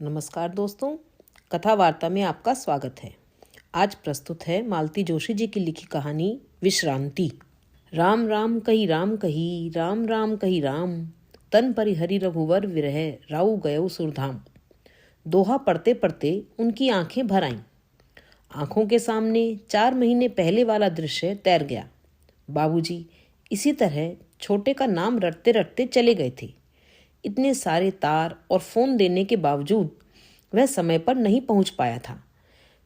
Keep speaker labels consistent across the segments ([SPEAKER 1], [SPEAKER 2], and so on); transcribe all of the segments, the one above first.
[SPEAKER 1] नमस्कार दोस्तों, कथा वार्ता में आपका स्वागत है। आज प्रस्तुत है मालती जोशी जी की लिखी कहानी विश्रांति। राम राम कही राम कही, राम राम कही राम, तन परिहरि रघुवर विरह, राउ गयो सुरधाम। दोहा पढ़ते पढ़ते उनकी आंखें भर आईं। आंखों के सामने 4 महीने पहले वाला दृश्य तैर गया। बाबूजी इसी तरह छोटे का नाम रटते रटते चले गए थे। इतने सारे तार और फोन देने के बावजूद वह समय पर नहीं पहुंच पाया था।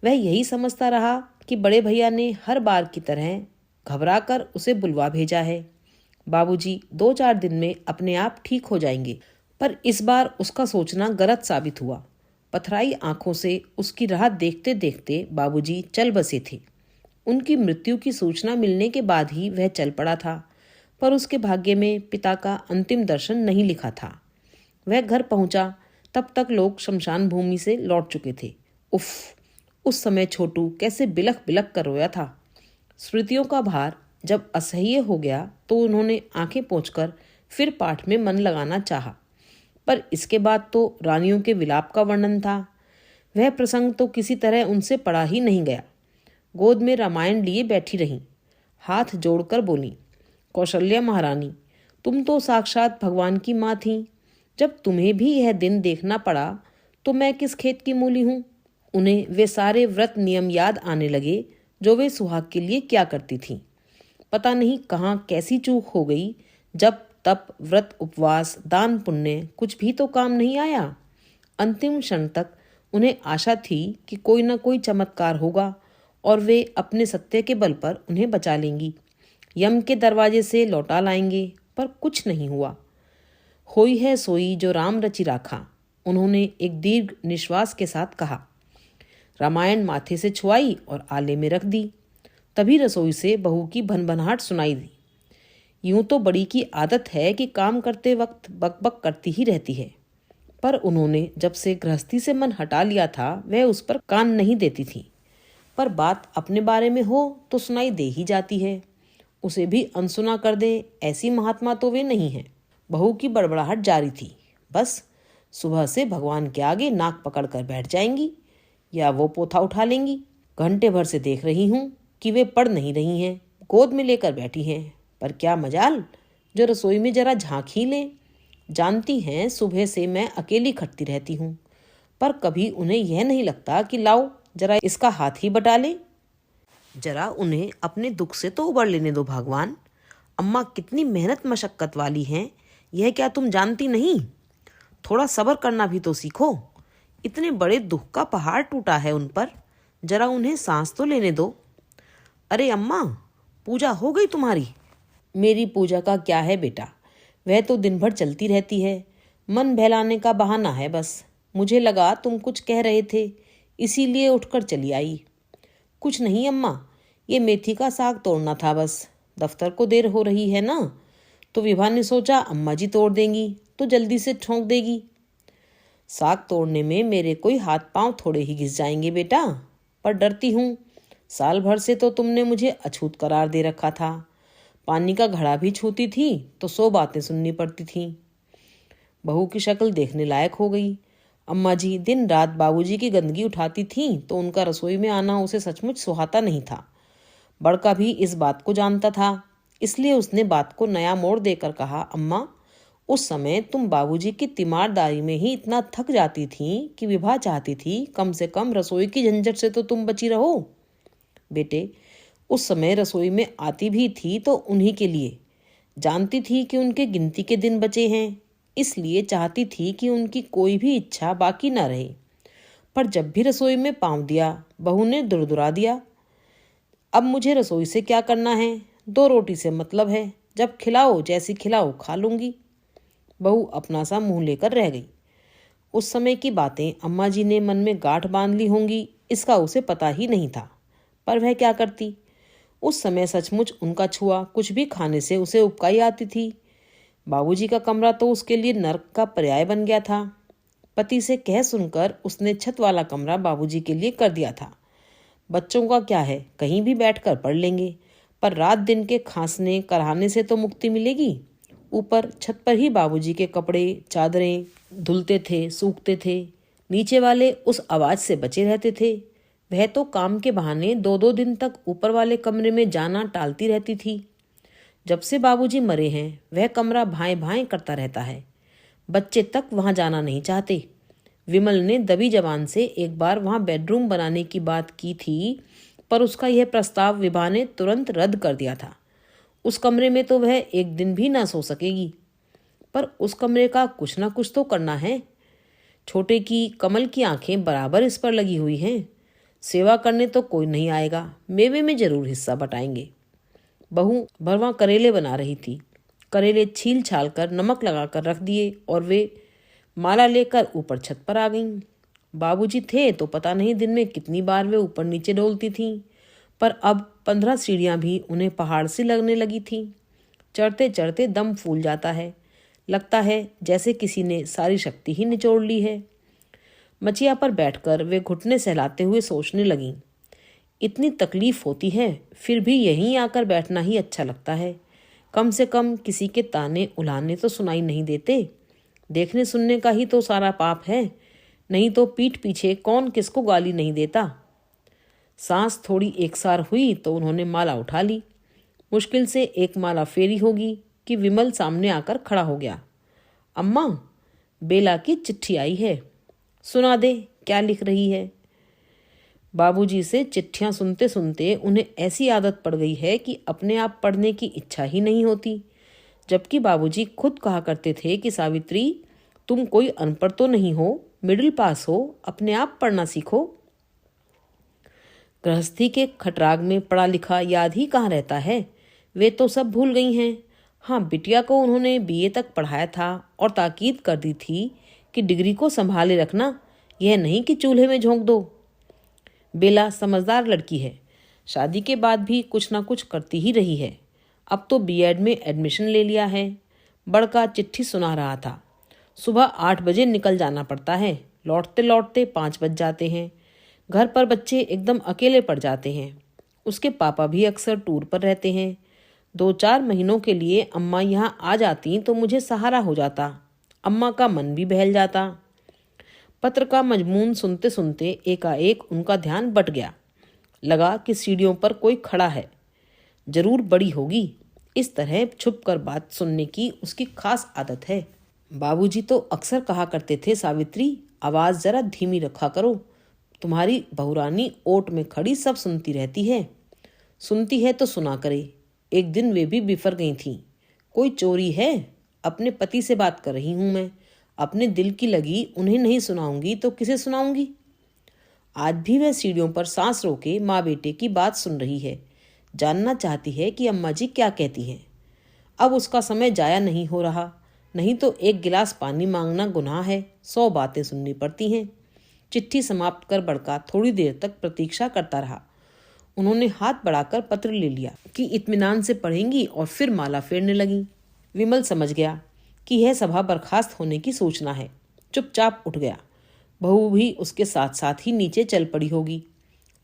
[SPEAKER 1] वह यही समझता रहा कि बड़े भैया ने हर बार की तरह घबराकर उसे बुलवा भेजा है। बाबूजी 2-4 दिन में अपने आप ठीक हो जाएंगे। पर इस बार उसका सोचना गलत साबित हुआ। पथराई आंखों से उसकी राह देखते देखते बाबूजी चल बसे थे। उनकी मृत्यु की सूचना मिलने के बाद ही वह चल पड़ा था, पर उसके भाग्य में पिता का अंतिम दर्शन नहीं लिखा था। वह घर पहुंचा तब तक लोग शमशान भूमि से लौट चुके थे। उफ, उस समय छोटू कैसे बिलख बिलख कर रोया था। स्मृतियों का भार जब असह्य हो गया तो उन्होंने आंखें पोंछकर फिर पाठ में मन लगाना चाहा, पर इसके बाद तो रानियों के विलाप का वर्णन था। वह प्रसंग तो किसी तरह उनसे पढ़ा ही नहीं गया। गोद में रामायण लिए बैठी रहीं, हाथ जोड़कर बोली, कौशल्या महारानी, तुम तो साक्षात भगवान की माँ थीं। जब तुम्हें भी यह दिन देखना पड़ा तो मैं किस खेत की मूली हूँ। उन्हें वे सारे व्रत नियम याद आने लगे जो वे सुहाग के लिए क्या करती थीं। पता नहीं कहाँ कैसी चूक हो गई। जब तप व्रत उपवास दान पुण्य कुछ भी तो काम नहीं आया। अंतिम क्षण तक उन्हें आशा थी कि कोई न कोई चमत्कार होगा और वे अपने सत्य के बल पर उन्हें बचा लेंगी, यम के दरवाजे से लौटा लाएंगे, पर कुछ नहीं हुआ। होई है सोई जो राम रचि राखा, उन्होंने एक दीर्घ निश्वास के साथ कहा। रामायण माथे से छुआई और आले में रख दी। तभी रसोई से बहू की भनभनाहट सुनाई दी। यूं तो बड़ी की आदत है कि काम करते वक्त बकबक करती ही रहती है, पर उन्होंने जब से गृहस्थी से मन हटा लिया था वह उस पर कान नहीं देती थी। पर बात अपने बारे में हो तो सुनाई दे ही जाती है। उसे भी अनसुना कर दे ऐसी महात्मा तो वे नहीं है। बहू की बड़बड़ाहट जारी थी। बस सुबह से भगवान के आगे नाक पकड़ कर बैठ जाएंगी या वो पोथा उठा लेंगी। घंटे भर से देख रही हूँ कि वे पढ़ नहीं रही हैं, गोद में लेकर बैठी हैं, पर क्या मजाल जो रसोई में जरा झांक ही लें। जानती हैं सुबह से मैं अकेली खटती रहती हूँ, पर कभी उन्हें यह नहीं लगता कि लाओ जरा इसका हाथ ही बटा ले। जरा उन्हें अपने दुख से तो उबर लेने दो भगवान। अम्मा कितनी मेहनत मशक्कत वाली हैं, यह क्या तुम जानती नहीं? थोड़ा सब्र करना भी तो सीखो। इतने बड़े दुख का पहाड़ टूटा है उन पर, जरा उन्हें सांस तो लेने दो। अरे अम्मा, पूजा हो गई तुम्हारी? मेरी पूजा का क्या है बेटा, वह तो दिन भर चलती रहती है। मन बहलाने का बहाना है बस। मुझे लगा तुम कुछ कह रहे थे, इसीलिए उठकर चली आई। कुछ नहीं अम्मा, ये मेथी का साग तोड़ना था बस। दफ्तर को देर हो रही है ना, तो विभा ने सोचा अम्मा जी तोड़ देंगी तो जल्दी से ठोंक देगी। साग तोड़ने में मेरे कोई हाथ पांव थोड़े ही घिस जाएंगे बेटा, पर डरती हूँ। साल भर से तो तुमने मुझे अछूत करार दे रखा था। पानी का घड़ा भी छूती थी तो 100 बातें सुननी पड़ती थीं। बहू की शक्ल देखने लायक हो गई। अम्मा जी दिन रात बाबूजी की गंदगी उठाती थीं तो उनका रसोई में आना उसे सचमुच सुहाता नहीं था। बड़का भी इस बात को जानता था, इसलिए उसने बात को नया मोड़ देकर कहा, अम्मा, उस समय तुम बाबूजी की तीमारदारी में ही इतना थक जाती थीं कि विभा चाहती थी कम से कम रसोई की झंझट से तो तुम बची रहो। बेटे, उस समय रसोई में आती भी थी तो उन्हीं के लिए। जानती थी कि उनके गिनती के दिन बचे हैं, इसलिए चाहती थी कि उनकी कोई भी इच्छा बाकी न रहे। पर जब भी रसोई में पांव दिया, बहू ने दुरदुरा दिया। अब मुझे रसोई से क्या करना है, 2 रोटी से मतलब है, जब खिलाओ जैसी खिलाओ खा लूंगी। बहू अपना सा मुंह लेकर रह गई। उस समय की बातें अम्मा जी ने मन में गांठ बांध ली होंगी, इसका उसे पता ही नहीं था। पर वह क्या करती, उस समय सचमुच उनका छुआ कुछ भी खाने से उसे उबकाई आती थी। बाबूजी का कमरा तो उसके लिए नर्क का पर्याय बन गया था। पति से कह सुनकर उसने छत वाला कमरा बाबूजी के लिए कर दिया था। बच्चों का क्या है, कहीं भी बैठकर पढ़ लेंगे, पर रात दिन के खांसने कराहने से तो मुक्ति मिलेगी। ऊपर छत पर ही बाबूजी के कपड़े चादरें धुलते थे, सूखते थे। नीचे वाले उस आवाज से बचे रहते थे। वह तो काम के बहाने 2-2 दिन तक ऊपर वाले कमरे में जाना टालती रहती थी। जब से बाबूजी मरे हैं वह कमरा भाएं भाएं करता रहता है। बच्चे तक वहां जाना नहीं चाहते। विमल ने दबी जबान से एक बार वहां बेडरूम बनाने की बात की थी, पर उसका यह प्रस्ताव विभा ने तुरंत रद्द कर दिया था। उस कमरे में तो वह एक दिन भी ना सो सकेगी। पर उस कमरे का कुछ ना कुछ तो करना है। छोटे की कमल की आंखें बराबर इस पर लगी हुई हैं। सेवा करने तो कोई नहीं आएगा, मेवे में जरूर हिस्सा बटाएंगे। बहू भरवां करेले बना रही थी। करेले छील छाल कर नमक लगाकर रख दिए और वे माला लेकर ऊपर छत पर आ गईं। बाबूजी थे तो पता नहीं दिन में कितनी बार वे ऊपर नीचे डोलती थीं, पर अब 15 सीढ़ियां भी उन्हें पहाड़ सी लगने लगी थीं। चढ़ते चढ़ते दम फूल जाता है। लगता है जैसे किसी ने सारी शक्ति ही निचोड़ ली है। मचिया पर बैठकर वे घुटने सहलाते हुए सोचने लगीं। इतनी तकलीफ होती है, फिर भी यहीं आकर बैठना ही अच्छा लगता है। कम से कम किसी के ताने उलाने तो सुनाई नहीं देते। देखने सुनने का ही तो सारा पाप है, नहीं तो पीठ पीछे कौन किसको गाली नहीं देता। सांस थोड़ी एकसार हुई तो उन्होंने माला उठा ली। मुश्किल से एक माला फेरी होगी कि विमल सामने आकर खड़ा हो गया। अम्मा, बेला की चिट्ठी आई है, सुना दे क्या लिख रही है। बाबूजी से चिट्ठियां सुनते सुनते उन्हें ऐसी आदत पड़ गई है कि अपने आप पढ़ने की इच्छा ही नहीं होती। जबकि बाबूजी खुद कहा करते थे कि सावित्री, तुम कोई अनपढ़ तो नहीं हो, मिडिल पास हो, अपने आप पढ़ना सीखो। गृहस्थी के खटराग में पढ़ा लिखा याद ही कहाँ रहता है, वे तो सब भूल गई हैं। हाँ, बिटिया को उन्होंने बीए तक पढ़ाया था और ताकीद कर दी थी कि डिग्री को संभाले रखना, यह नहीं कि चूल्हे में झोंक दो। बेला समझदार लड़की है, शादी के बाद भी कुछ ना कुछ करती ही रही है। अब तो बीएड में एडमिशन ले लिया है। बड़का चिट्ठी सुना रहा था। सुबह 8 बजे निकल जाना पड़ता है, लौटते लौटते 5 बज जाते हैं। घर पर बच्चे एकदम अकेले पड़ जाते हैं। उसके पापा भी अक्सर टूर पर रहते हैं। 2-4 महीनों के लिए अम्मा यहाँ आ जाती तो मुझे सहारा हो जाता। अम्मा का मन भी बहल जाता। पत्र का मजमून सुनते सुनते एकाएक उनका ध्यान बट गया। लगा कि सीढ़ियों पर कोई खड़ा है, जरूर बड़ी होगी। इस तरह छुप कर बात सुनने की उसकी खास आदत है। बाबूजी तो अक्सर कहा करते थे, सावित्री आवाज जरा धीमी रखा करो, तुम्हारी बहुरानी ओट में खड़ी सब सुनती रहती है। सुनती है तो सुना करे। एक दिन वे भी बिफर गई थीं। कोई चोरी है, अपने पति से बात कर रही हूं मैं, अपने दिल की लगी उन्हें नहीं सुनाऊंगी तो किसे सुनाऊंगी। आज भी वह सीढ़ियों पर सांस रोके माँ बेटे की बात सुन रही है। जानना चाहती है कि अम्मा जी क्या कहती हैं। अब उसका समय जाया नहीं हो रहा, नहीं तो एक गिलास पानी मांगना गुनाह है, 100 बातें सुननी पड़ती हैं। चिट्ठी समाप्त कर बड़का थोड़ी देर तक प्रतीक्षा करता रहा। उन्होंने हाथ बढ़ाकर पत्र ले लिया कि इत्मीनान से पढ़ेंगी और फिर माला फेरने लगी। विमल समझ गया कि यह सभा बर्खास्त होने की सूचना है। चुपचाप उठ गया। बहू भी उसके साथ साथ ही नीचे चल पड़ी होगी।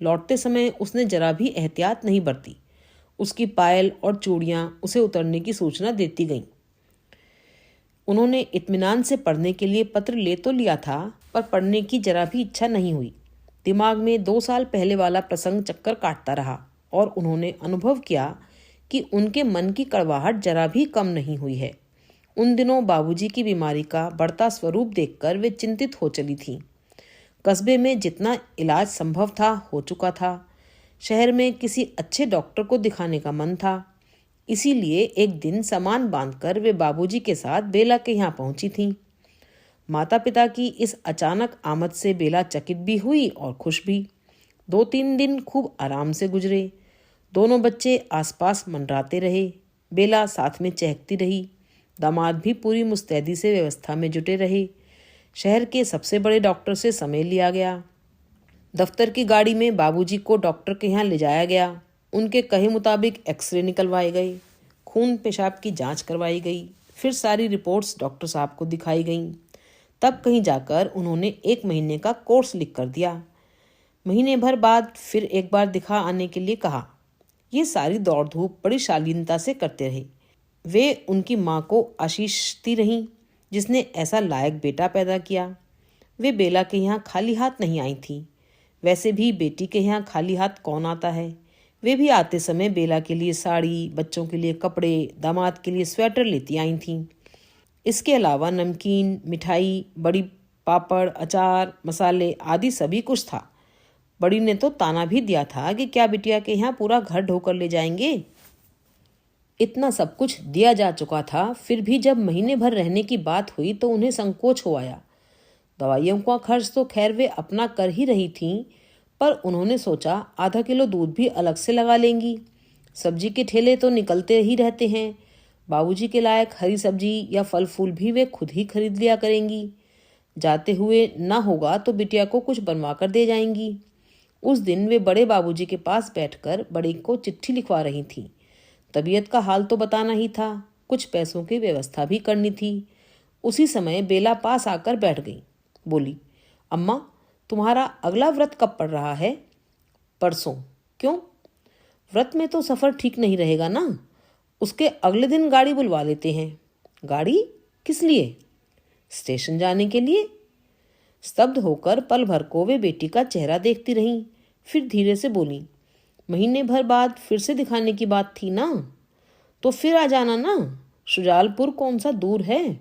[SPEAKER 1] लौटते समय उसने जरा भी एहतियात नहीं बरती। उसकी पायल और चूड़ियां उसे उतरने की सूचना देती गईं। उन्होंने इत्मीनान से पढ़ने के लिए पत्र ले तो लिया था, पर पढ़ने की जरा भी इच्छा नहीं हुई। दिमाग में 2 साल पहले वाला प्रसंग चक्कर काटता रहा और उन्होंने अनुभव किया कि उनके मन की कड़वाहट जरा भी कम नहीं हुई है। उन दिनों बाबूजी की बीमारी का बढ़ता स्वरूप देखकर वे चिंतित हो चली थीं। कस्बे में जितना इलाज संभव था हो चुका था। शहर में किसी अच्छे डॉक्टर को दिखाने का मन था। इसीलिए एक दिन सामान बांधकर वे बाबूजी के साथ बेला के यहाँ पहुंची थीं। माता पिता की इस अचानक आमद से बेला चकित भी हुई और खुश भी। 2-3 दिन खूब आराम से गुजरे। दोनों बच्चे आसपास मंडराते रहे। बेला साथ में चहकती रही। दामाद भी पूरी मुस्तैदी से व्यवस्था में जुटे रहे। शहर के सबसे बड़े डॉक्टर से समय लिया गया। दफ्तर की गाड़ी में बाबूजी को डॉक्टर के यहाँ ले जाया गया। उनके कहे मुताबिक एक्सरे निकलवाए गए, खून पेशाब की जांच करवाई गई, फिर सारी रिपोर्ट्स डॉक्टर साहब को दिखाई गईं। तब कहीं जाकर उन्होंने 1 महीने का कोर्स लिख कर दिया। महीने भर बाद फिर एक बार दिखा आने के लिए कहा। ये सारी दौड़ धूप बड़ी शालीनता से करते रहे। वे उनकी माँ को आशीषती रहीं, जिसने ऐसा लायक बेटा पैदा किया। वे बेला के यहाँ खाली हाथ नहीं आई थीं। वैसे भी बेटी के यहाँ खाली हाथ कौन आता है। वे भी आते समय बेला के लिए साड़ी, बच्चों के लिए कपड़े, दामाद के लिए स्वेटर लेती आई थीं। इसके अलावा नमकीन, मिठाई, बड़ी, पापड़, अचार, मसाले आदि सभी कुछ था। बड़ी ने तो ताना भी दिया था कि क्या बिटिया के यहाँ पूरा घर ढोकर ले जाएंगे। इतना सब कुछ दिया जा चुका था, फिर भी जब महीने भर रहने की बात हुई तो उन्हें संकोच हो आया। दवाइयों का खर्च तो खैर वे अपना कर ही रही थीं, पर उन्होंने सोचा आधा किलो दूध भी अलग से लगा लेंगी। सब्जी के ठेले तो निकलते ही रहते हैं, बाबूजी के लायक हरी सब्जी या फल फूल भी वे खुद ही खरीद लिया करेंगी। जाते हुए ना होगा तो बिटिया को कुछ बनवा कर दे जाएंगी। उस दिन वे बड़े बाबूजी के पास बैठकर बड़े को चिट्ठी लिखवा रही थीं। तबीयत का हाल तो बताना ही था, कुछ पैसों की व्यवस्था भी करनी थी। उसी समय बेला पास आकर बैठ गई। बोली, अम्मा, तुम्हारा अगला व्रत कब पड़ रहा है? परसों। क्यों? व्रत में तो सफ़र ठीक नहीं रहेगा ना। उसके अगले दिन गाड़ी बुलवा लेते हैं। गाड़ी? किस लिए? स्टेशन जाने के लिए। स्तब्ध होकर पल भर को वे बेटी का चेहरा देखती रहीं, फिर धीरे से बोली, महीने भर बाद फिर से दिखाने की बात थी ना, तो फिर आ जाना ना। शुजालपुर कौन सा दूर है?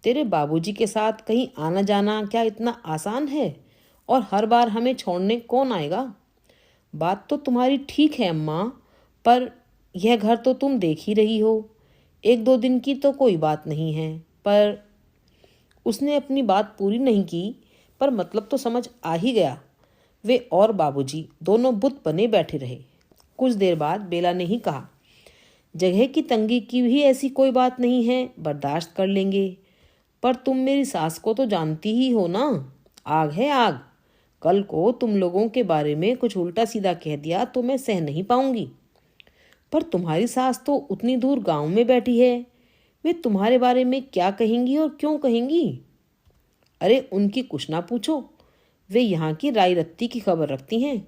[SPEAKER 1] तेरे बाबूजी के साथ कहीं आना जाना क्या इतना आसान है? और हर बार हमें छोड़ने कौन आएगा? बात तो तुम्हारी ठीक है अम्मा, पर यह घर तो तुम देख ही रही हो। 1-2 दिन की तो कोई बात नहीं है। पर उसने अपनी बात पूरी नहीं की, पर मतलब तो समझ आ ही गया। वे और बाबूजी दोनों बुत बने बैठे रहे। कुछ देर बाद बेला ने ही कहा, जगह की तंगी की भी ऐसी कोई बात नहीं है, बर्दाश्त कर लेंगे। पर तुम मेरी सास को तो जानती ही हो ना, आग है आग। कल को तुम लोगों के बारे में कुछ उल्टा सीधा कह दिया तो मैं सह नहीं पाऊंगी। पर तुम्हारी सास तो उतनी दूर गांव में बैठी है, वे तुम्हारे बारे में क्या कहेंगी और क्यों कहेंगी? अरे उनकी कुछ ना पूछो, वे यहाँ की राई रत्ती की खबर रखती हैं।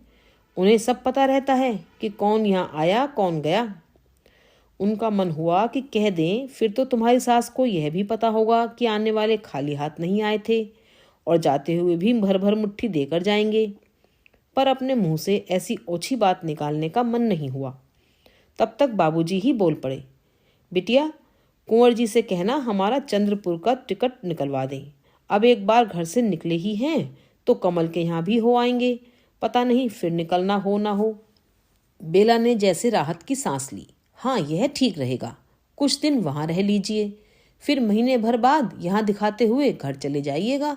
[SPEAKER 1] उन्हें सब पता रहता है कि कौन यहाँ आया कौन गया। उनका मन हुआ कि कह दें, फिर तो तुम्हारी सास को यह भी पता होगा कि आने वाले खाली हाथ नहीं आए थे और जाते हुए भी भर भर मुट्ठी देकर जाएंगे। पर अपने मुंह से ऐसी ओछी बात निकालने का मन नहीं हुआ। तब तक बाबूजी ही बोल पड़े, बिटिया, कुंवर जी से कहना हमारा चंद्रपुर का टिकट निकलवा दें। अब एक बार घर से निकले ही हैं तो कमल के यहाँ भी हो आएंगे, पता नहीं फिर निकलना हो ना हो। बेला ने जैसे राहत की सांस ली। हाँ, यह ठीक रहेगा, कुछ दिन वहाँ रह लीजिए, फिर महीने भर बाद यहाँ दिखाते हुए घर चले जाइएगा।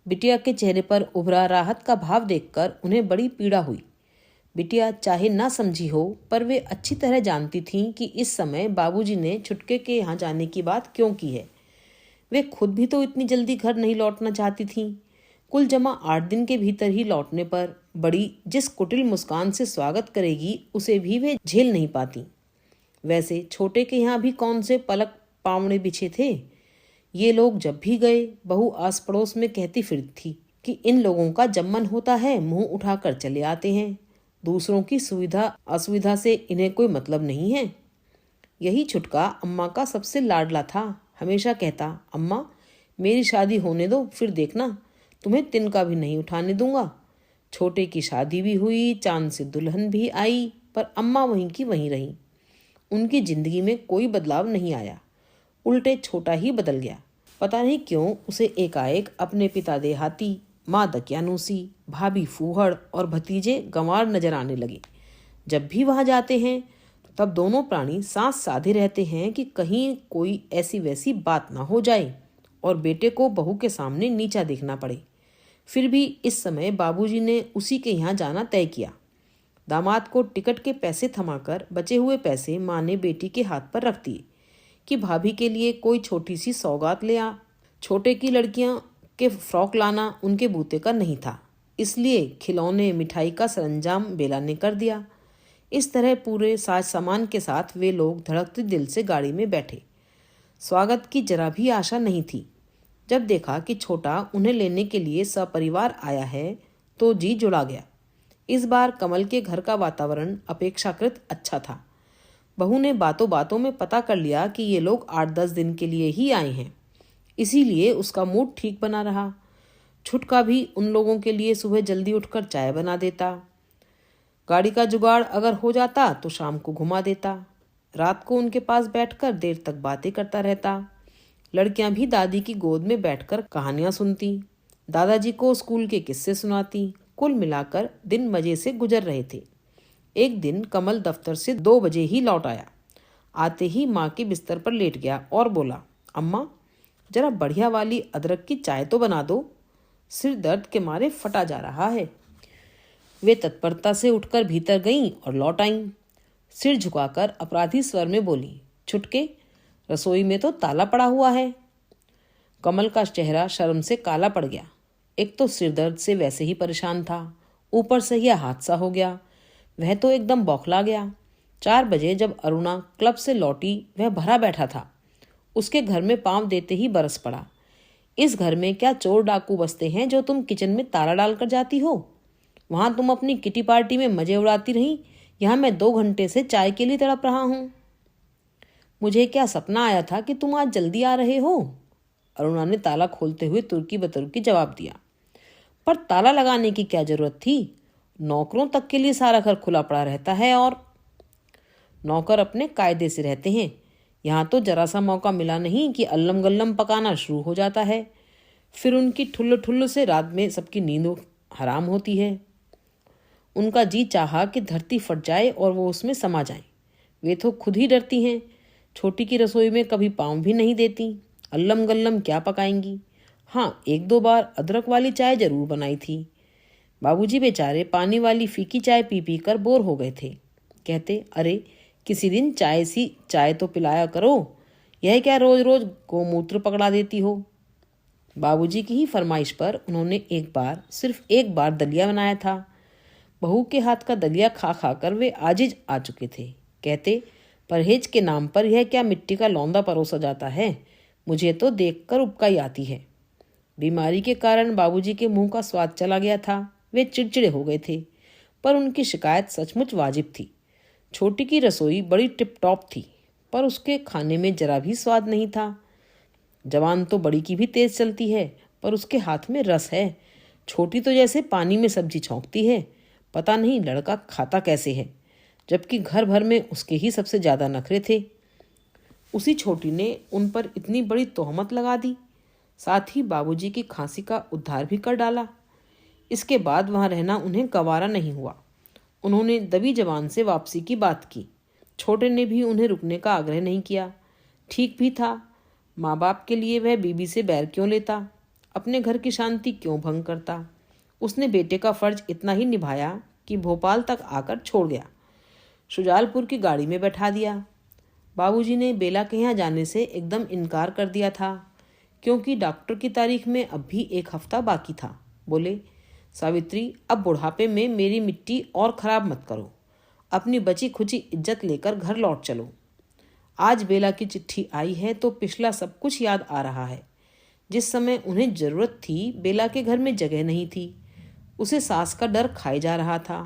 [SPEAKER 1] बिटिया के चेहरे पर उभरा राहत का भाव देखकर उन्हें बड़ी पीड़ा हुई। बिटिया चाहे ना समझी हो, पर वे अच्छी तरह जानती थीं कि इस समय बाबूजी ने छुटके के यहाँ जाने की बात क्यों की है। वे खुद भी तो इतनी जल्दी घर नहीं लौटना चाहती थीं। कुल जमा 8 दिन के भीतर ही लौटने पर बड़ी जिस कुटिल मुस्कान से स्वागत करेगी, उसे भी वे झेल नहीं पाती। वैसे छोटे के यहाँ भी कौन से पलक पावने बिछे थे। ये लोग जब भी गए, बहू आस पड़ोस में कहती फिरती थी कि इन लोगों का जब मन होता है मुंह उठाकर चले आते हैं, दूसरों की सुविधा असुविधा से इन्हें कोई मतलब नहीं है। यही छुटका अम्मा का सबसे लाडला था। हमेशा कहता, अम्मा मेरी शादी होने दो, फिर देखना तुम्हें तिनका भी नहीं उठाने दूंगा। छोटे की शादी भी हुई, चांद से दुल्हन भी आई, पर अम्मा वहीं की वहीं रही। उनकी जिंदगी में कोई बदलाव नहीं आया, उल्टे छोटा ही बदल गया। पता नहीं क्यों उसे एकाएक अपने पिता देहाती, माँ दकियानूसी, भाभी फूहड़ और भतीजे गंवार नजर आने लगे। जब भी वहां जाते हैं तब दोनों प्राणी सांस साधे रहते हैं कि कहीं कोई ऐसी वैसी बात ना हो जाए और बेटे को बहू के सामने नीचा देखना पड़े। फिर भी इस समय बाबूजी ने उसी के यहाँ जाना तय किया। दामाद को टिकट के पैसे थमाकर बचे हुए पैसे माँ ने बेटी के हाथ पर रख दिए कि भाभी के लिए कोई छोटी सी सौगात ले आ। छोटे की लड़कियां के फ्रॉक लाना उनके बूते का नहीं था, इसलिए खिलौने मिठाई का सरंजाम बेला ने कर दिया। इस तरह पूरे साज सामान के साथ वे लोग धड़कते दिल से गाड़ी में बैठे। स्वागत की जरा भी आशा नहीं थी। जब देखा कि छोटा उन्हें लेने के लिए सपरिवार आया है तो जी जुड़ा गया। इस बार कमल के घर का वातावरण अपेक्षाकृत अच्छा था। बहू ने बातों बातों में पता कर लिया कि ये लोग 8-10 दिन के लिए ही आए हैं, इसीलिए उसका मूड ठीक बना रहा। छुटका भी उन लोगों के लिए सुबह जल्दी उठकर चाय बना देता। गाड़ी का जुगाड़ अगर हो जाता तो शाम को घुमा देता। रात को उनके पास बैठकर देर तक बातें करता रहता। लड़कियां भी दादी की गोद में बैठकर कहानियां सुनती, दादाजी को स्कूल के किस्से सुनाती। कुल मिलाकर दिन मजे से गुजर रहे थे। एक दिन कमल दफ्तर से 2 बजे ही लौट आया। आते ही माँ के बिस्तर पर लेट गया और बोला, अम्मा जरा बढ़िया वाली अदरक की चाय तो बना दो, सिर दर्द के मारे फटा जा रहा है। वे तत्परता से उठकर भीतर गईं और लौट आईं। सिर झुकाकर अपराधी स्वर में बोली, छुटके, रसोई में तो ताला पड़ा हुआ है। कमल का चेहरा शर्म से काला पड़ गया। एक तो सिर दर्द से वैसे ही परेशान था, ऊपर से यह हादसा हो गया। वह तो एकदम बौखला गया। 4 बजे जब अरुणा क्लब से लौटी, वह भरा बैठा था। उसके घर में पांव देते ही बरस पड़ा, इस घर में क्या चोर डाकू बसते हैं जो तुम किचन में ताला डालकर जाती हो? वहां तुम अपनी किटी पार्टी में मजे उड़ाती रही, यहाँ मैं 2 घंटे से चाय के लिए तड़प रहा हूँ। मुझे क्या सपना आया था कि तुम आज जल्दी आ रहे हो? अरुणा ने ताला खोलते हुए तुर्की बतुर्की जवाब दिया। पर ताला लगाने की क्या जरूरत थी? नौकरों तक के लिए सारा घर खुला पड़ा रहता है और नौकर अपने कायदे से रहते हैं। यहाँ तो जरा सा मौका मिला नहीं कि अल्लम गल्लम पकाना शुरू हो जाता है। फिर उनकी ठुल्ल ठुल्ल से रात में सबकी नींद हराम होती है। उनका जी चाहा कि धरती फट जाए और वो उसमें समा जाए। वे तो खुद ही डरती हैं। छोटी की रसोई में कभी पाँव भी नहीं देती। अल्लम गल्लम क्या पकाएंगी? हाँ, 1-2 बार अदरक वाली चाय जरूर बनाई थी। बाबूजी बेचारे पानी वाली फीकी चाय पी पी कर बोर हो गए थे। कहते, अरे किसी दिन चाय तो पिलाया करो, यह क्या रोज रोज गोमूत्र पकड़ा देती हो। बाबूजी की ही फरमाइश पर उन्होंने सिर्फ एक बार दलिया बनाया था। बहू के हाथ का दलिया खा खा कर वे आजिज आ चुके थे। कहते, परहेज के नाम पर यह क्या मिट्टी का लौंदा परोसा जाता है? मुझे तो देखकर उबकाई आती है। बीमारी के कारण बाबूजी के मुंह का स्वाद चला गया था। वे चिड़चिड़े हो गए थे, पर उनकी शिकायत सचमुच वाजिब थी। छोटी की रसोई बड़ी टिप टॉप थी, पर उसके खाने में जरा भी स्वाद नहीं था। जवान तो बड़ी की भी तेज चलती है, पर उसके हाथ में रस है। छोटी तो जैसे पानी में सब्जी छौंकती है। पता नहीं लड़का खाता कैसे है, जबकि घर भर में उसके ही सबसे ज्यादा नखरे थे। उसी छोटी ने उन पर इतनी बड़ी तोहमत लगा दी, साथ ही बाबूजी की खांसी का उद्धार भी कर डाला। इसके बाद वहां रहना उन्हें गवारा नहीं हुआ। उन्होंने दबी जबान से वापसी की बात की। छोटे ने भी उन्हें रुकने का आग्रह नहीं किया। ठीक भी था, माँ बाप के लिए वह बीबी से बैर क्यों लेता, अपने घर की शांति क्यों भंग करता। उसने बेटे का फर्ज इतना ही निभाया कि भोपाल तक आकर छोड़ गया। शुजालपुर की गाड़ी में बैठा दिया। बाबूजी ने बेला के यहाँ जाने से एकदम इनकार कर दिया था, क्योंकि डॉक्टर की तारीख में अब भी 1 हफ्ता बाकी था। बोले, सावित्री, अब बुढ़ापे में मेरी मिट्टी और खराब मत करो। अपनी बची खुची इज्जत लेकर घर लौट चलो। आज बेला की चिट्ठी आई है तो पिछला सब कुछ याद आ रहा है। जिस समय उन्हें जरूरत थी, बेला के घर में जगह नहीं थी। उसे सास का डर खाए जा रहा था।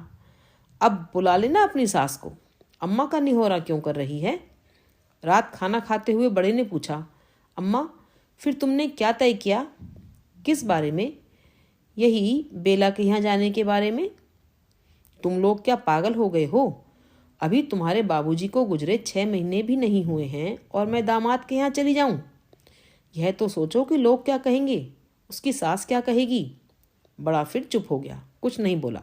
[SPEAKER 1] अब बुला लेना अपनी सास को। अम्मा का निहोरा क्यों कर रही है? रात खाना खाते हुए बड़े ने पूछा, अम्मा फिर तुमने क्या तय किया? किस बारे में? यही बेला के यहाँ जाने के बारे में। तुम लोग क्या पागल हो गए हो? अभी तुम्हारे बाबूजी को गुजरे 6 महीने भी नहीं हुए हैं और मैं दामाद के यहाँ चली जाऊं? यह तो सोचो कि लोग क्या कहेंगे, उसकी सास क्या कहेगी। बड़ा फिर चुप हो गया, कुछ नहीं बोला।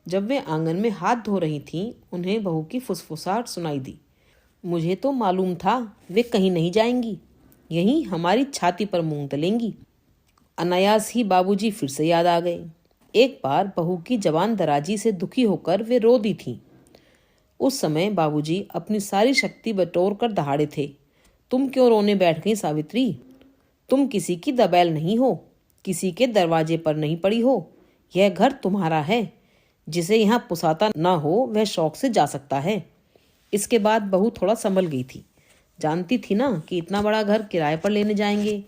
[SPEAKER 1] जब वे आंगन में हाथ धो रही थीं, उन्हें बहू की फुसफुसाहट सुनाई दी। मुझे तो मालूम था वे कहीं नहीं जाएंगी, यहीं हमारी छाती पर मूंग तलेंगी। अनायास ही बाबूजी फिर से याद आ गए। एक बार बहू की जवान दराजी से दुखी होकर वे रो दी थीं। उस समय बाबूजी अपनी सारी शक्ति बटोर कर दहाड़े थे। तुम क्यों रोने बैठ गई सावित्री? तुम किसी की दबैल नहीं हो, किसी के दरवाजे पर नहीं पड़ी हो। यह घर तुम्हारा है। जिसे यहाँ पुसाता ना हो वह शौक से जा सकता है। इसके बाद बहू थोड़ा संभल गई थी। जानती थी ना कि इतना बड़ा घर किराए पर लेने जाएंगे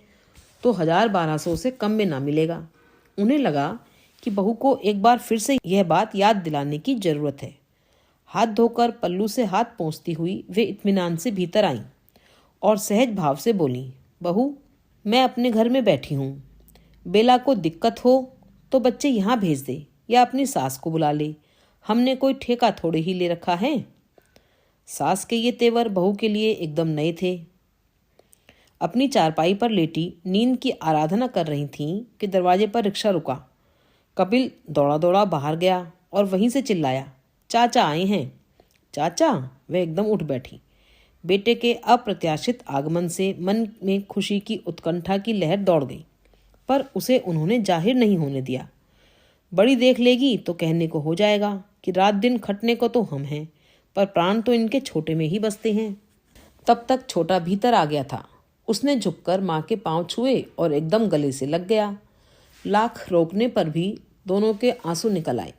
[SPEAKER 1] तो 1000-1200 से कम में ना मिलेगा। उन्हें लगा कि बहू को एक बार फिर से यह बात याद दिलाने की जरूरत है। हाथ धोकर पल्लू से हाथ पोंछती हुई वे इत्मीनान से भीतर आईं और सहज भाव से बोली, बहू मैं अपने घर में बैठी हूँ। बेला को दिक्कत हो तो बच्चे यहाँ भेज दे या अपनी सास को बुला ले, हमने कोई ठेका थोड़े ही ले रखा है। सास के ये तेवर बहू के लिए एकदम नए थे। अपनी चारपाई पर लेटी नींद की आराधना कर रही थीं कि दरवाजे पर रिक्शा रुका। कपिल दौड़ा दौड़ा बाहर गया और वहीं से चिल्लाया, चाचा आए हैं। चाचा? वह एकदम उठ बैठी। बेटे के अप्रत्याशित आगमन से मन में खुशी की उत्कंठा की लहर दौड़ गई, पर उसे उन्होंने जाहिर नहीं होने दिया। बड़ी देख लेगी तो कहने को हो जाएगा कि रात दिन खटने को तो हम हैं, पर प्राण तो इनके छोटे में ही बसते हैं। तब तक छोटा भीतर आ गया था। उसने झुककर माँ के पांव छुए और एकदम गले से लग गया। लाख रोकने पर भी दोनों के आंसू निकल आए।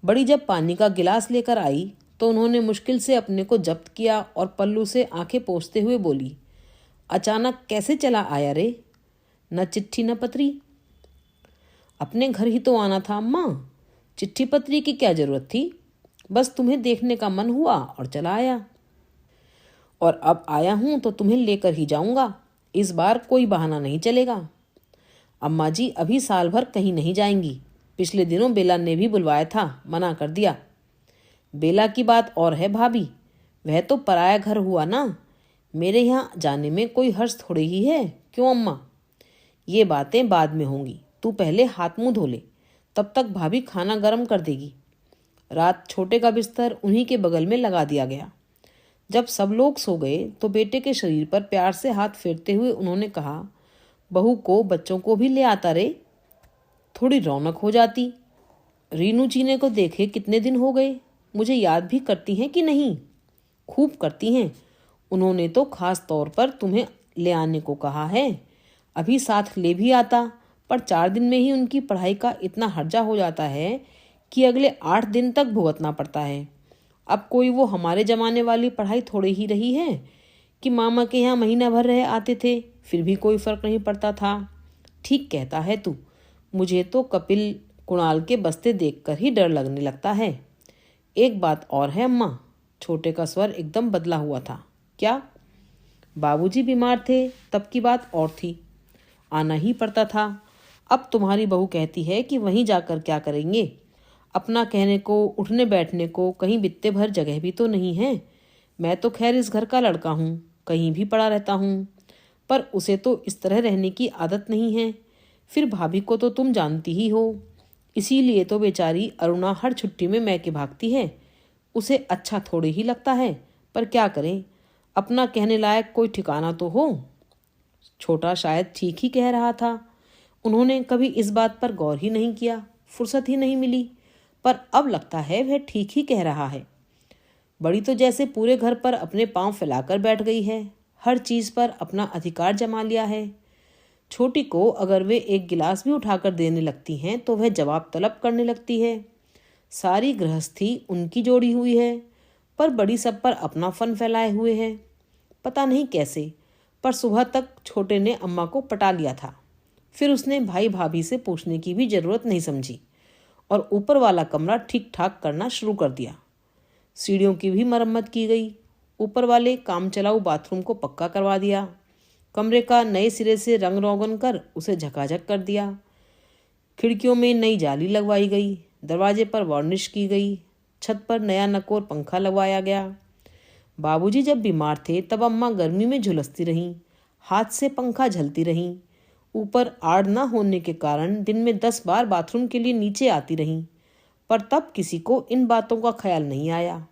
[SPEAKER 1] बड़ी जब पानी का गिलास लेकर आई तो उन्होंने मुश्किल से अपने को जब्त किया और पल्लू से आंखें पोंछते हुए बोली, अचानक कैसे चला आया रे? न चिट्ठी न पत्री। अपने घर ही तो आना था अम्मा, चिट्ठी पत्री की क्या जरूरत थी? बस तुम्हें देखने का मन हुआ और चला आया। और अब आया हूं तो तुम्हें लेकर ही जाऊंगा। इस बार कोई बहाना नहीं चलेगा। अम्मा जी अभी साल भर कहीं नहीं जाएंगी। पिछले दिनों बेला ने भी बुलवाया था, मना कर दिया। बेला की बात और है भाभी, वह तो पराया घर हुआ ना। मेरे यहाँ जाने में कोई हर्ष थोड़ी ही है। क्यों अम्मा? ये बातें बाद में होंगी, तू पहले हाथ मुंह धो ले, तब तक भाभी खाना गर्म कर देगी। रात छोटे का बिस्तर उन्हीं के बगल में लगा दिया गया। जब सब लोग सो गए तो बेटे के शरीर पर प्यार से हाथ फेरते हुए उन्होंने कहा, बहू को बच्चों को भी ले आता रे, थोड़ी रौनक हो जाती। रीनू जीने को देखे कितने दिन हो गए, मुझे याद भी करती हैं कि नहीं? खूब करती हैं। उन्होंने तो खास तौर पर तुम्हें ले आने को कहा है। अभी साथ ले भी आता, पर 4 दिन में ही उनकी पढ़ाई का इतना हर्जा हो जाता है कि अगले 8 दिन तक भुगतना पड़ता है। अब कोई वो हमारे जमाने वाली पढ़ाई थोड़ी ही रही है कि मामा के यहाँ महीना भर रह आते थे, फिर भी कोई फर्क नहीं पड़ता था। ठीक कहता है तू, मुझे तो कपिल कुणाल के बस्ते देखकर ही डर लगने लगता है। एक बात और है अम्मा। छोटे का स्वर एकदम बदला हुआ था। क्या? बाबूजी बीमार थे तब की बात और थी, आना ही पड़ता था। अब तुम्हारी बहू कहती है कि वहीं जाकर क्या करेंगे? अपना कहने को, उठने बैठने को कहीं बित्ते भर जगह भी तो नहीं है। मैं तो खैर इस घर का लड़का हूँ, कहीं भी पड़ा रहता हूँ, पर उसे तो इस तरह रहने की आदत नहीं है। फिर भाभी को तो तुम जानती ही हो, इसीलिए तो बेचारी अरुणा हर छुट्टी में मैके भागती है। उसे अच्छा थोड़े ही लगता है, पर क्या करें, अपना कहने लायक कोई ठिकाना तो हो। छोटा शायद ठीक ही कह रहा था। उन्होंने कभी इस बात पर गौर ही नहीं किया, फुर्सत ही नहीं मिली, पर अब लगता है वह ठीक ही कह रहा है। बड़ी तो जैसे पूरे घर पर अपने पांव फैलाकर बैठ गई है, हर चीज पर अपना अधिकार जमा लिया है। छोटी को अगर वे एक गिलास भी उठाकर देने लगती हैं तो वह जवाब तलब करने लगती है। सारी गृहस्थी उनकी जोड़ी हुई है, पर बड़ी सब पर अपना फन फैलाए हुए है। पता नहीं कैसे, पर सुबह तक छोटे ने अम्मा को पटा लिया था। फिर उसने भाई भाभी से पूछने की भी जरूरत नहीं समझी और ऊपर वाला कमरा ठीक ठाक करना शुरू कर दिया। सीढ़ियों की भी मरम्मत की गई। ऊपर वाले काम चलाऊ बाथरूम को पक्का करवा दिया। कमरे का नए सिरे से रंग रोगन कर उसे झकाझक कर दिया। खिड़कियों में नई जाली लगवाई गई, दरवाजे पर वार्निश की गई, छत पर नया नकोर पंखा लगवाया गया। बाबूजी जब बीमार थे तब अम्मा गर्मी में झुलसती रहीं, हाथ से पंखा झलती रहीं। ऊपर आड़ न होने के कारण दिन में 10 बार बाथरूम के लिए नीचे आती रहीं, पर तब किसी को इन बातों का ख्याल नहीं आया।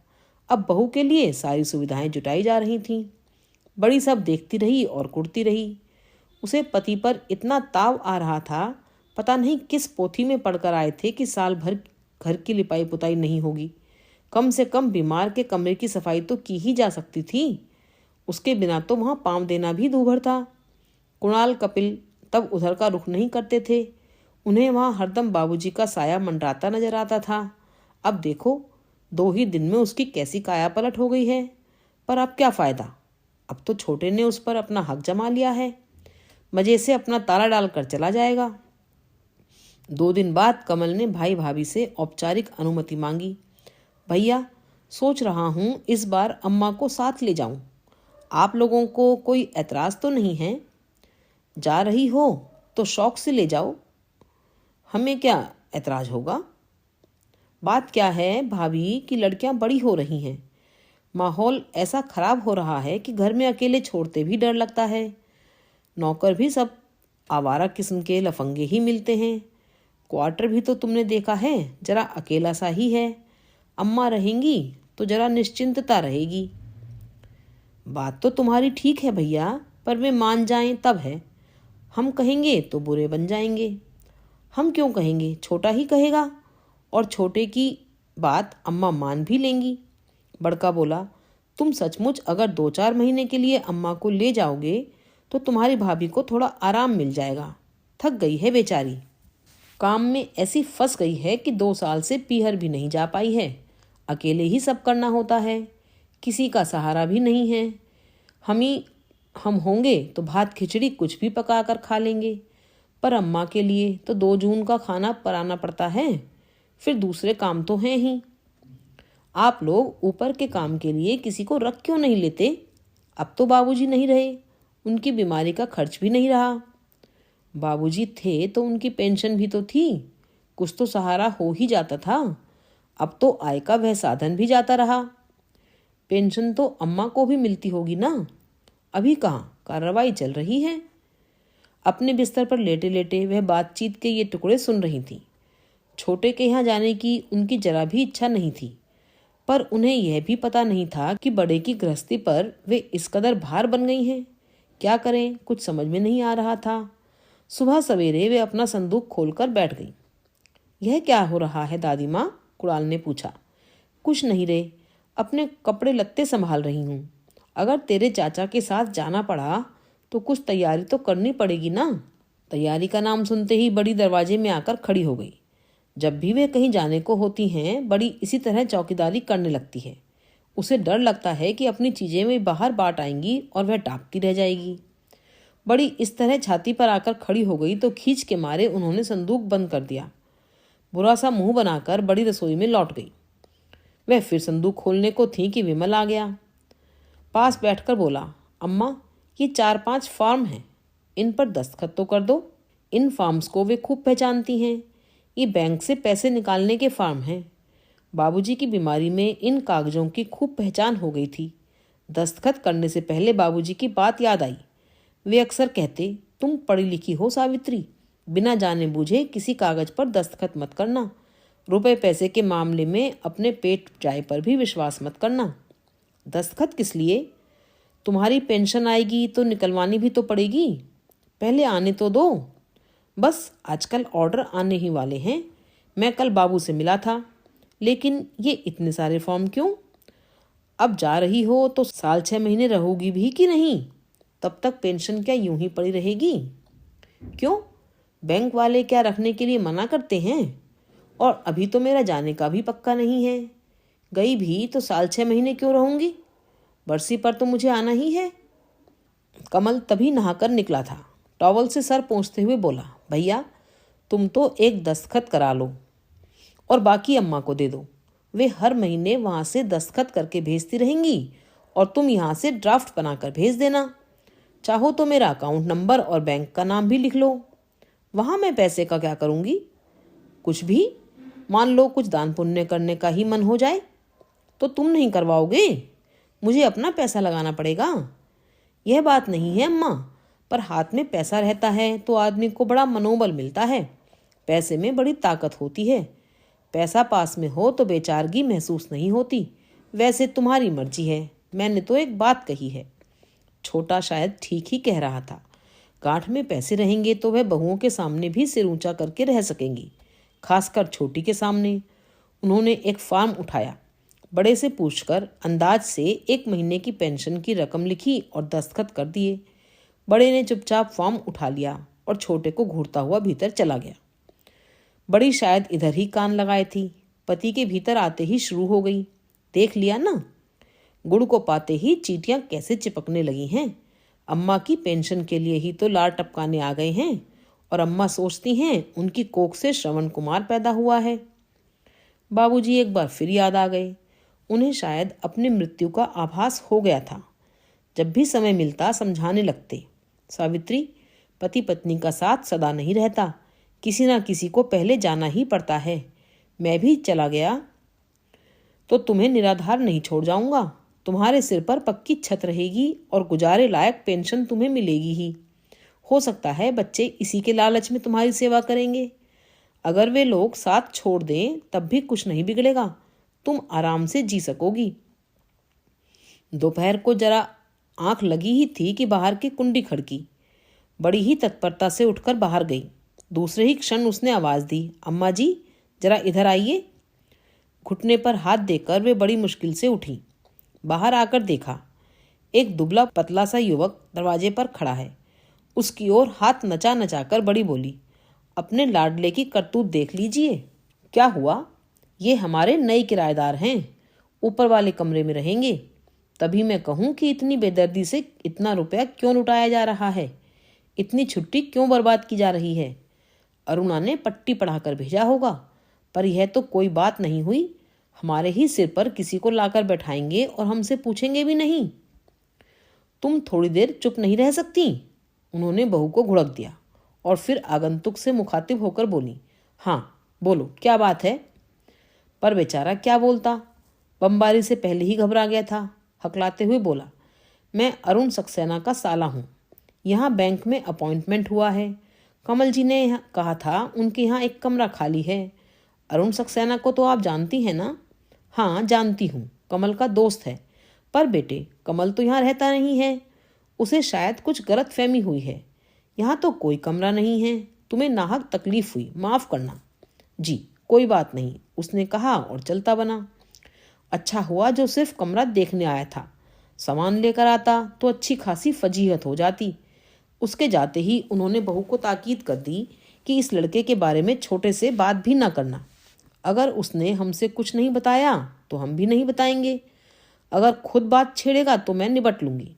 [SPEAKER 1] अब बहू के लिए सारी सुविधाएं जुटाई जा रही थीं। बड़ी सब देखती रही और कुड़ती रही। उसे पति पर इतना ताव आ रहा था, पता नहीं किस पोथी में पढ़कर आए थे कि साल भर घर की लिपाई पुताई नहीं होगी। कम से कम बीमार के कमरे की सफाई तो की ही जा सकती थी। उसके बिना तो वहां पांव देना भी दूभर था। कुणाल कपिल तब उधर का रुख नहीं करते थे। उन्हें वहां हरदम बाबूजी का साया मंडराता नजर आता था। अब देखो 2 ही दिन में उसकी कैसी काया पलट हो गई है। पर अब क्या फायदा, अब तो छोटे ने उस पर अपना हक जमा लिया है। मजे से अपना ताला डालकर चला जाएगा। 2 दिन बाद कमल ने भाई भाभी से औपचारिक अनुमति मांगी। भैया, सोच रहा हूँ इस बार अम्मा को साथ ले जाऊं। आप लोगों को कोई ऐतराज तो नहीं है? जा रही हो तो शौक से ले जाओ, हमें क्या ऐतराज होगा। बात क्या है भाभी कि लड़कियां बड़ी हो रही हैं, माहौल ऐसा खराब हो रहा है कि घर में अकेले छोड़ते भी डर लगता है। नौकर भी सब आवारा किस्म के लफंगे ही मिलते हैं। क्वार्टर भी तो तुमने देखा है, जरा अकेला सा ही है। अम्मा रहेंगी तो जरा निश्चिंतता रहेगी। बात तो तुम्हारी ठीक है भैया, पर वे मान जाएं तब है। हम कहेंगे तो बुरे बन जाएंगे। हम क्यों कहेंगे, छोटा ही कहेगा, और छोटे की बात अम्मा मान भी लेंगी। बड़का बोला, तुम सचमुच अगर 2-4 महीने के लिए अम्मा को ले जाओगे तो तुम्हारी भाभी को थोड़ा आराम मिल जाएगा। थक गई है बेचारी, काम में ऐसी फंस गई है कि 2 साल से पीहर भी नहीं जा पाई है। अकेले ही सब करना होता है, किसी का सहारा भी नहीं है। हम होंगे तो भात खिचड़ी कुछ भी पका कर खा लेंगे, पर अम्मा के लिए तो 2 जून का खाना बनाना पड़ता है, फिर दूसरे काम तो हैं ही। आप लोग ऊपर के काम के लिए किसी को रख क्यों नहीं लेते। अब तो बाबूजी नहीं रहे, उनकी बीमारी का खर्च भी नहीं रहा। बाबूजी थे तो उनकी पेंशन भी तो थी, कुछ तो सहारा हो ही जाता था। अब तो आय का वह साधन भी जाता रहा। पेंशन तो अम्मा को भी मिलती होगी ना, अभी कहाँ कार्रवाई चल रही है। अपने बिस्तर पर लेटे लेटे वह बातचीत के ये टुकड़े सुन रही थी। छोटे के यहाँ जाने की उनकी जरा भी इच्छा नहीं थी, पर उन्हें यह भी पता नहीं था कि बड़े की गृहस्थी पर वे इस कदर भार बन गई हैं। क्या करें, कुछ समझ में नहीं आ रहा था। सुबह सवेरे वे अपना संदूक खोलकर बैठ गई। यह क्या हो रहा है दादी माँ, कुणाल ने पूछा। कुछ नहीं रे, अपने कपड़े लत्ते संभाल रही हूँ। अगर तेरे चाचा के साथ जाना पड़ा तो कुछ तैयारी तो करनी पड़ेगी ना। तैयारी का नाम सुनते ही बड़ी दरवाजे में आकर खड़ी हो गई। जब भी वे कहीं जाने को होती हैं, बड़ी इसी तरह चौकीदारी करने लगती है। उसे डर लगता है कि अपनी चीजें वे बाहर बांट आएंगी और वह टापती रह जाएगी। बड़ी इस तरह छाती पर आकर खड़ी हो गई तो खींच के मारे उन्होंने संदूक बंद कर दिया। बुरा सा मुंह बनाकर बड़ी रसोई में लौट गई। वह फिर संदूक खोलने को थी कि विमल आ गया। पास बैठकर बोला, अम्मा ये 4-5 फॉर्म हैं, इन पर दस्तखत तो कर दो। इन फॉर्म्स को वे खूब पहचानती हैं, ये बैंक से पैसे निकालने के फॉर्म हैं। बाबूजी की बीमारी में इन कागजों की खूब पहचान हो गई थी। दस्तखत करने से पहले बाबूजी की बात याद आई। वे अक्सर कहते, तुम पढ़ी लिखी हो सावित्री, बिना जाने बूझे किसी कागज पर दस्तखत मत करना। रुपए पैसे के मामले में अपने पेट चाय पर भी विश्वास मत करना। दस्तखत किस लिए, तुम्हारी पेंशन आएगी तो निकलवानी भी तो पड़ेगी, पहले आने तो दो। बस आजकल ऑर्डर आने ही वाले हैं। मैं कल बाबू से मिला था, लेकिन ये इतने सारे फॉर्म क्यों। अब जा रही हो तो 6 महीने रहोगी भी कि नहीं, तब तक पेंशन क्या यूं ही पड़ी रहेगी। क्यों, बैंक वाले क्या रखने के लिए मना करते हैं। और अभी तो मेरा जाने का भी पक्का नहीं है। गई भी तो 6 महीने क्यों रहूंगी, बरसी पर तो मुझे आना ही है। कमल तभी नहाकर निकला था। टॉवल से सर पोंछते हुए बोला, भैया तुम तो एक दस्तखत करा लो और बाकी अम्मा को दे दो। वे हर महीने वहां से दस्तखत करके भेजती रहेंगी और तुम यहाँ से ड्राफ्ट बनाकर भेज देना। चाहो तो मेरा अकाउंट नंबर और बैंक का नाम भी लिख लो। वहां मैं पैसे का क्या करूंगी, कुछ भी। मान लो कुछ दान पुण्य करने का ही मन हो जाए तो तुम नहीं करवाओगे, मुझे अपना पैसा लगाना पड़ेगा। यह बात नहीं है अम्मा, पर हाथ में पैसा रहता है तो आदमी को बड़ा मनोबल मिलता है। पैसे में बड़ी ताकत होती है। पैसा पास में हो तो बेचारगी महसूस नहीं होती। वैसे तुम्हारी मर्जी है, मैंने तो एक बात कही है। छोटा शायद ठीक ही कह रहा था। गांठ में पैसे रहेंगे तो वह बहुओं के सामने भी सिर ऊंचा करके रह सकेंगी, खासकर छोटी के सामने। उन्होंने एक फॉर्म उठाया, बड़े से पूछकर अंदाज से 1 महीने की पेंशन की रकम लिखी और दस्तखत कर दिए। बड़े ने चुपचाप फॉर्म उठा लिया और छोटे को घूरता हुआ भीतर चला गया। बड़ी शायद इधर ही कान लगाए थी, पति के भीतर आते ही शुरू हो गई। देख लिया ना, गुड़ को पाते ही चींटियां कैसे चिपकने लगी हैं। अम्मा की पेंशन के लिए ही तो लार टपकाने आ गए हैं, और अम्मा सोचती हैं उनकी कोख से श्रवण कुमार पैदा हुआ है। बाबूजी एक बार फिर याद आ गए। उन्हें शायद अपनी मृत्यु का आभास हो गया था। जब भी समय मिलता समझाने लगते, सावित्री पति पत्नी का साथ सदा नहीं रहता, किसी ना किसी को पहले जाना ही पड़ता है। मैं भी चला गया तो तुम्हें निराधार नहीं छोड़ जाऊंगा। तुम्हारे सिर पर पक्की छत रहेगी और गुजारे लायक पेंशन तुम्हें मिलेगी ही। हो सकता है बच्चे इसी के लालच में तुम्हारी सेवा करेंगे। अगर वे लोग साथ छोड़ दें तब भी कुछ नहीं बिगड़ेगा, तुम आराम से जी सकोगी। दोपहर को जरा आंख लगी ही थी कि बाहर की कुंडी खड़की। बड़ी ही तत्परता से उठकर बाहर गई। दूसरे ही क्षण उसने आवाज दी, अम्मा जी जरा इधर आइए। घुटने पर हाथ देकर वे बड़ी मुश्किल से उठी। बाहर आकर देखा, एक दुबला पतला सा युवक दरवाजे पर खड़ा है। उसकी ओर हाथ नचा नचा कर बड़ी बोली, अपने लाडले की करतूत देख लीजिए। क्या हुआ? ये हमारे नए किराएदार हैं, ऊपर वाले कमरे में रहेंगे। तभी मैं कहूँ कि इतनी बेदर्दी से इतना रुपया क्यों लुटाया जा रहा है, इतनी छुट्टी क्यों बर्बाद की जा रही है। अरुणा ने पट्टी पढ़ाकर भेजा होगा, पर यह तो कोई बात नहीं हुई। हमारे ही सिर पर किसी को लाकर बैठाएंगे और हमसे पूछेंगे भी नहीं। तुम थोड़ी देर चुप नहीं रह सकती? उन्होंने बहू को घुड़क दिया और फिर आगंतुक से मुखातिब होकर बोली, हाँ बोलो क्या बात है। पर बेचारा क्या बोलता, बमबारी से पहले ही घबरा गया था। हकलाते हुए बोला, मैं अरुण सक्सेना का साला हूँ, यहाँ बैंक में अपॉइंटमेंट हुआ है। कमल जी ने कहा था उनके यहाँ एक कमरा खाली है। अरुण सक्सेना को तो आप जानती हैं ना? हाँ जानती हूँ, कमल का दोस्त है। पर बेटे कमल तो यहाँ रहता नहीं है, उसे शायद कुछ गलत फहमी हुई है। यहाँ तो कोई कमरा नहीं है, तुम्हें नाहक तकलीफ हुई, माफ़ करना। जी कोई बात नहीं, उसने कहा और चलता बना। अच्छा हुआ जो सिर्फ कमरा देखने आया था, सामान लेकर आता तो अच्छी खासी फजीहत हो जाती। उसके जाते ही उन्होंने बहू को ताकीद कर दी कि इस लड़के के बारे में छोटे से बात भी ना करना। अगर उसने हमसे कुछ नहीं बताया तो हम भी नहीं बताएंगे। अगर खुद बात छेड़ेगा तो मैं निपट लूँगी।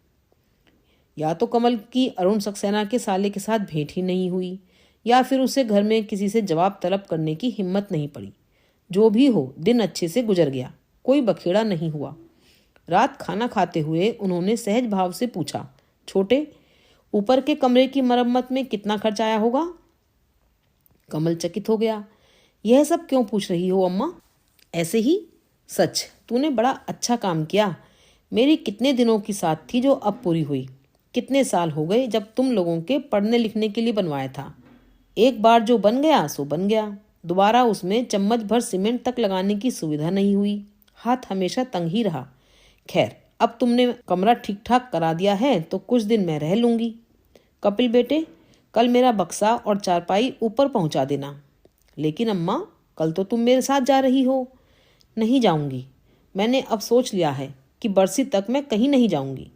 [SPEAKER 1] या तो कमल की अरुण सक्सेना के साले के साथ भेंट ही नहीं हुई, या फिर उसे घर में किसी से जवाब तलब करने की हिम्मत नहीं पड़ी। जो भी हो, दिन अच्छे से गुजर गया, कोई बखेड़ा नहीं हुआ। रात खाना खाते हुए उन्होंने सहज भाव से पूछा, छोटे ऊपर के कमरे की मरम्मत में कितना खर्च आया होगा? कमल चकित हो गया। यह सब क्यों पूछ रही हो अम्मा? ऐसे ही। सच, तूने बड़ा अच्छा काम किया। मेरी कितने दिनों की साथ थी जो अब पूरी हुई। कितने साल हो गए जब तुम लोगों के पढ़ने लिखने के लिए बनवाया था। एक बार जो बन गया सो बन गया, दोबारा उसमें चम्मच भर सीमेंट तक लगाने की सुविधा नहीं हुई। हाथ हमेशा तंग ही रहा। खैर, अब तुमने कमरा ठीक ठाक करा दिया है तो कुछ दिन मैं रह लूँगी। कपिल बेटे, कल मेरा बक्सा और चारपाई ऊपर पहुँचा देना। लेकिन अम्मा, कल तो तुम मेरे साथ जा रही हो। नहीं जाऊँगी, मैंने अब सोच लिया है कि बरसी तक मैं कहीं नहीं जाऊँगी।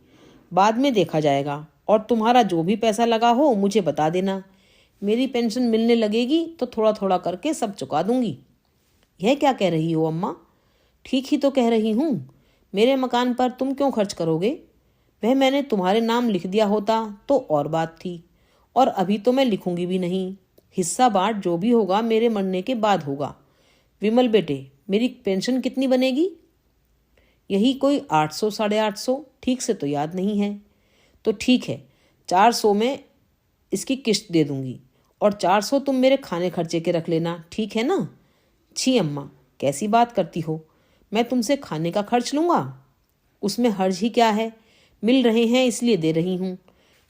[SPEAKER 1] बाद में देखा जाएगा, और तुम्हारा जो भी पैसा लगा हो मुझे बता देना। मेरी पेंशन मिलने लगेगी तो थोड़ा थोड़ा करके सब चुका दूंगी। यह क्या कह रही हो अम्मा? ठीक ही तो कह रही हूँ। मेरे मकान पर तुम क्यों खर्च करोगे? वह मैंने तुम्हारे नाम लिख दिया होता तो और बात थी, और अभी तो मैं लिखूंगी भी नहीं। हिस्सा बांट जो भी होगा मेरे मरने के बाद होगा। विमल बेटे, मेरी पेंशन कितनी बनेगी? यही कोई 800 850, ठीक से तो याद नहीं है। तो ठीक है, 400 में इसकी किश्त दे दूंगी, और 400 तुम मेरे खाने खर्चे के रख लेना, ठीक है ना? छी अम्मा, कैसी बात करती हो? मैं तुमसे खाने का खर्च लूँगा? उसमें हर्ज ही क्या है? मिल रहे हैं इसलिए दे रही हूँ।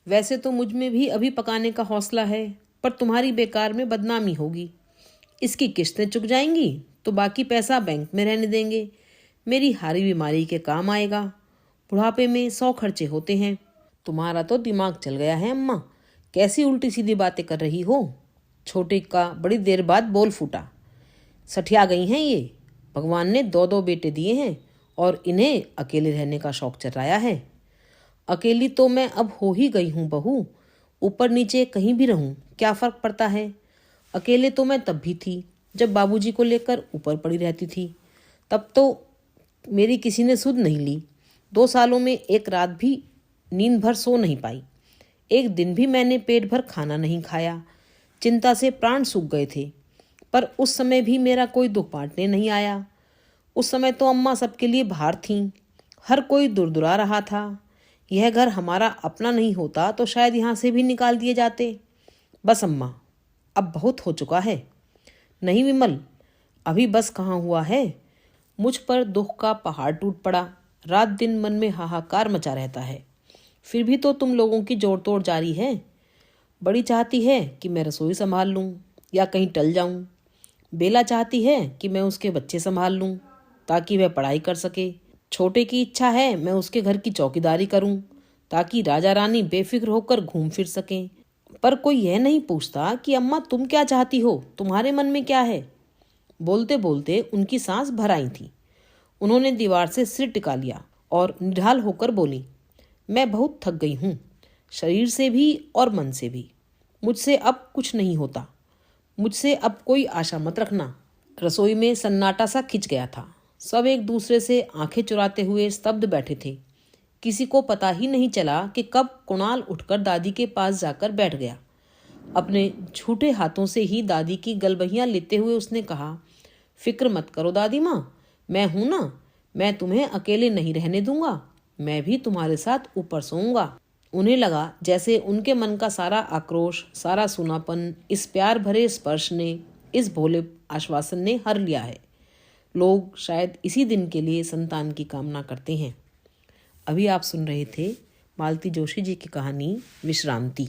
[SPEAKER 1] वैसे तो मुझ में भी अभी पकाने का हौसला है, पर तुम्हारी बेकार में बदनामी होगी। इसकी किश्तें चुक जाएंगी तो बाकी पैसा बैंक में रहने देंगे। मेरी हारी बीमारी के काम आएगा। बुढ़ापे में 100 खर्चे होते हैं। तुम्हारा तो दिमाग चल गया है अम्मा, कैसी उल्टी सीधी बातें कर रही हो? छोटे का बड़ी देर बाद बोल फूटा, सठिया गई हैं ये। भगवान ने 2-2 बेटे दिए हैं और इन्हें अकेले रहने का शौक चढ़ाया है। अकेली तो मैं अब हो ही गई हूँ बहू, ऊपर नीचे कहीं भी रहूँ क्या फ़र्क पड़ता है। अकेले तो मैं तब भी थी जब बाबूजी को लेकर ऊपर पड़ी रहती थी, तब तो मेरी किसी ने सुध नहीं ली। 2 सालों में एक रात भी नींद भर सो नहीं पाई। एक दिन भी मैंने पेट भर खाना नहीं खाया। चिंता से प्राण सूख गए थे, पर उस समय भी मेरा कोई दुख बांटने नहीं आया। उस समय तो अम्मा सबके लिए भार थीं। हर कोई दुरदुरा रहा था। यह घर हमारा अपना नहीं होता तो शायद यहाँ से भी निकाल दिए जाते। बस अम्मा, अब बहुत हो चुका है। नहीं विमल, अभी बस कहाँ हुआ है। मुझ पर दुख का पहाड़ टूट पड़ा। रात दिन मन में हाहाकार मचा रहता है। फिर भी तो तुम लोगों की जोड़ तोड़ जारी है। बड़ी चाहती है कि मैं रसोई संभाल लूँ या कहीं टल जाऊँ। बेला चाहती है कि मैं उसके बच्चे संभाल लूँ ताकि वह पढ़ाई कर सके। छोटे की इच्छा है मैं उसके घर की चौकीदारी करूँ ताकि राजा रानी बेफिक्र होकर घूम फिर सकें। पर कोई यह नहीं पूछता कि अम्मा तुम क्या चाहती हो, तुम्हारे मन में क्या है। बोलते बोलते उनकी सांस भर आई थी। उन्होंने दीवार से सिर टिका लिया और निढाल होकर बोली, मैं बहुत थक गई हूँ, शरीर से भी और मन से भी। मुझसे अब कुछ नहीं होता। मुझसे अब कोई आशा मत रखना। रसोई में सन्नाटा सा खिंच गया था। सब एक दूसरे से आंखें चुराते हुए स्तब्ध बैठे थे। किसी को पता ही नहीं चला कि कब कुणाल उठकर दादी के पास जाकर बैठ गया। अपने झूठे हाथों से ही दादी की गलबहियां लेते हुए उसने कहा, फिक्र मत करो दादी माँ, मैं हूं ना, मैं तुम्हें अकेले नहीं रहने दूंगा। मैं भी तुम्हारे साथ ऊपर सोऊंगा। उन्हें लगा जैसे उनके मन का सारा आक्रोश, सारा सूनापन इस प्यार भरे स्पर्श ने, इस भोले आश्वासन ने हर लिया है। लोग शायद इसी दिन के लिए संतान की कामना करते हैं। अभी आप सुन रहे थे मालती जोशी जी की कहानी विश्रांति।